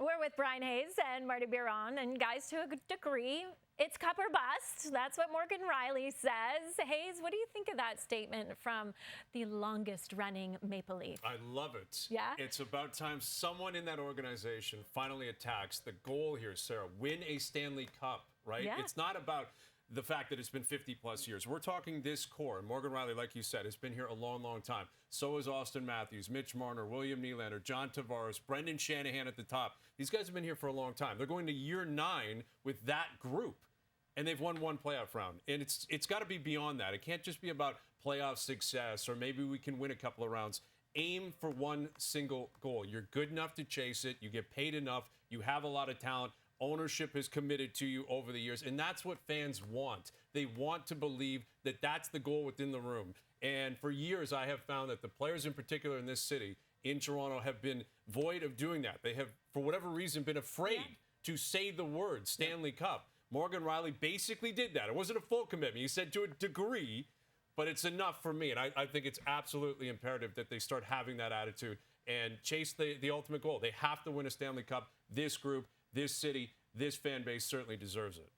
We're with Bryan and Martin Biron, and guys, to a degree, it's cup or bust. That's what Morgan Rielly says. Hayes, what do you think of that statement from the longest-running Maple Leaf? I love it. Yeah? It's about time someone in that organization finally attacks the goal here, Sarah. Win a Stanley Cup, right? Yeah. It's not about the fact that it's been 50-plus years. We're talking this core. And Morgan Rielly, like you said, has been here a long, long time. So is Austin Matthews, Mitch Marner, William Nylander, John Tavares, Brendan Shanahan at the top. These guys have been here for a long time. They're going to year 9 with that group. And they've won one playoff round. And it's got to be beyond that. It can't just be about playoff success or maybe we can win a couple of rounds. Aim for one single goal. You're good enough to chase it. You get paid enough. You have a lot of talent. Ownership is committed to you over the years. And that's what fans want. They want to believe that that's the goal within the room. And for years, I have found that the players in particular in this city, in Toronto, have been void of doing that. They have, for whatever reason, been afraid to say the word Stanley Cup. Morgan Rielly basically did that. It wasn't a full commitment. He said to a degree, but it's enough for me. And I think it's absolutely imperative that they start having that attitude and chase the ultimate goal. They have to win a Stanley Cup. This group, this city, this fan base certainly deserves it.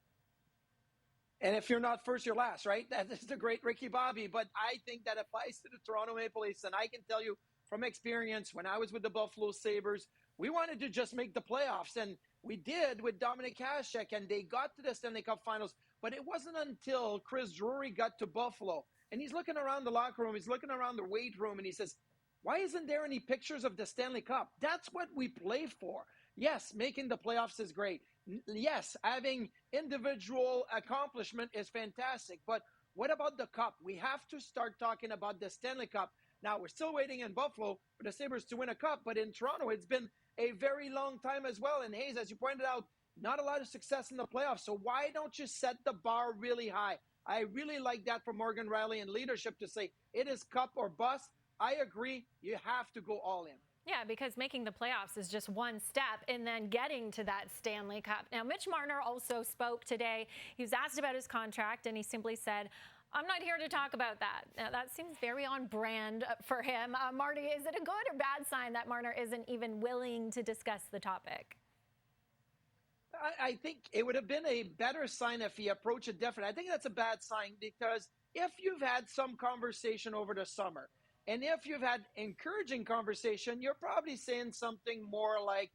And if you're not first, you're last, right? That is the great Ricky Bobby. But I think that applies to the Toronto Maple Leafs. And I can tell you from experience, when I was with the Buffalo Sabres, we wanted to just make the playoffs. And we did with Dominic Hasek, and they got to the Stanley Cup Finals. But it wasn't until Chris Drury got to Buffalo, and he's looking around the locker room, he's looking around the weight room, and he says, why isn't there any pictures of the Stanley Cup? That's what we play for. Yes, making the playoffs is great. Yes, having individual accomplishment is fantastic. But what about the Cup? We have to start talking about the Stanley Cup. Now, we're still waiting in Buffalo for the Sabres to win a Cup, but in Toronto, it's been a very long time as well. And Hayes, as you pointed out, not a lot of success in the playoffs. So why don't you set the bar really high? I really like that from Morgan Rielly and leadership to say it is cup or bust. I agree. You have to go all in. Yeah, because making the playoffs is just one step and then getting to that Stanley Cup. Now, Mitch Marner also spoke today. He was asked about his contract, and he simply said, I'm not here to talk about that. Now, that seems very on brand for him. Marty, is it a good or bad sign that Marner isn't even willing to discuss the topic? I think it would have been a better sign if he approached it different. I think that's a bad sign because if you've had some conversation over the summer, and if you've had encouraging conversation, you're probably saying something more like,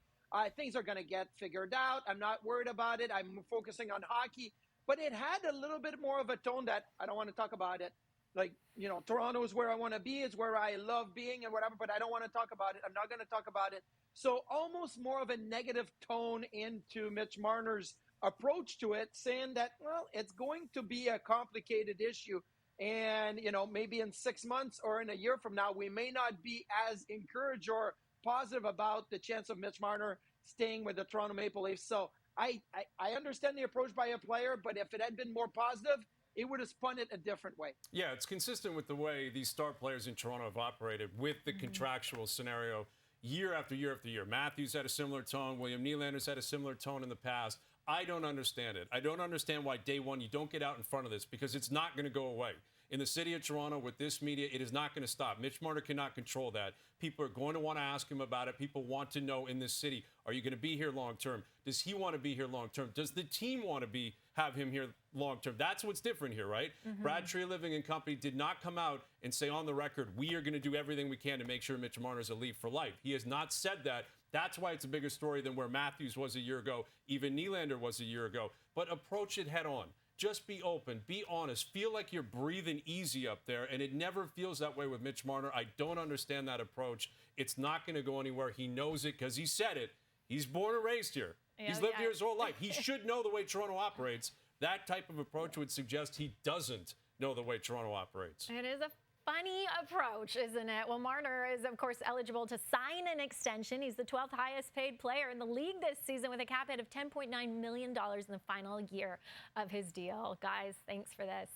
things are going to get figured out. I'm not worried about it. I'm focusing on hockey. But it had a little bit more of a tone that I don't want to talk about it. Like, you know, Toronto is where I want to be. It's where I love being and whatever, but I don't want to talk about it. I'm not going to talk about it. So almost more of a negative tone into Mitch Marner's approach to it, saying that, well, it's going to be a complicated issue. And, you know, maybe in 6 months or in a year from now, we may not be as encouraged or positive about the chance of Mitch Marner staying with the Toronto Maple Leafs. So I understand the approach by a player, but if it had been more positive, it would have spun it a different way. Yeah, it's consistent with the way these star players in Toronto have operated with the contractual scenario year after year after year. Matthews had a similar tone. William Nylander's had a similar tone in the past. I don't understand it. I don't understand why day one you don't get out in front of this because it's not going to go away. In the city of Toronto, with this media, it is not going to stop. Mitch Marner cannot control that. People are going to want to ask him about it. People want to know in this city, are you going to be here long term? Does he want to be here long term? Does the team want to have him here long term? That's what's different here, right? Brad Treliving and company did not come out and say on the record, we are going to do everything we can to make sure Mitch Marner is a Leaf for life. He has not said that. That's why it's a bigger story than where Matthews was a year ago, even Nylander was a year ago. But approach it head on. Just be open, be honest, feel like you're breathing easy up there, and it never feels that way with Mitch Marner. I don't understand that approach. It's not going to go anywhere. He knows it because he said it. He's born and raised here. He's lived here his whole life. He should know the way Toronto operates. That type of approach would suggest he doesn't know the way Toronto operates. It is a funny approach, isn't it? Well, Marner is, of course, eligible to sign an extension. He's the 12th highest paid player in the league this season with a cap hit of $10.9 million in the final year of his deal. Guys, thanks for this.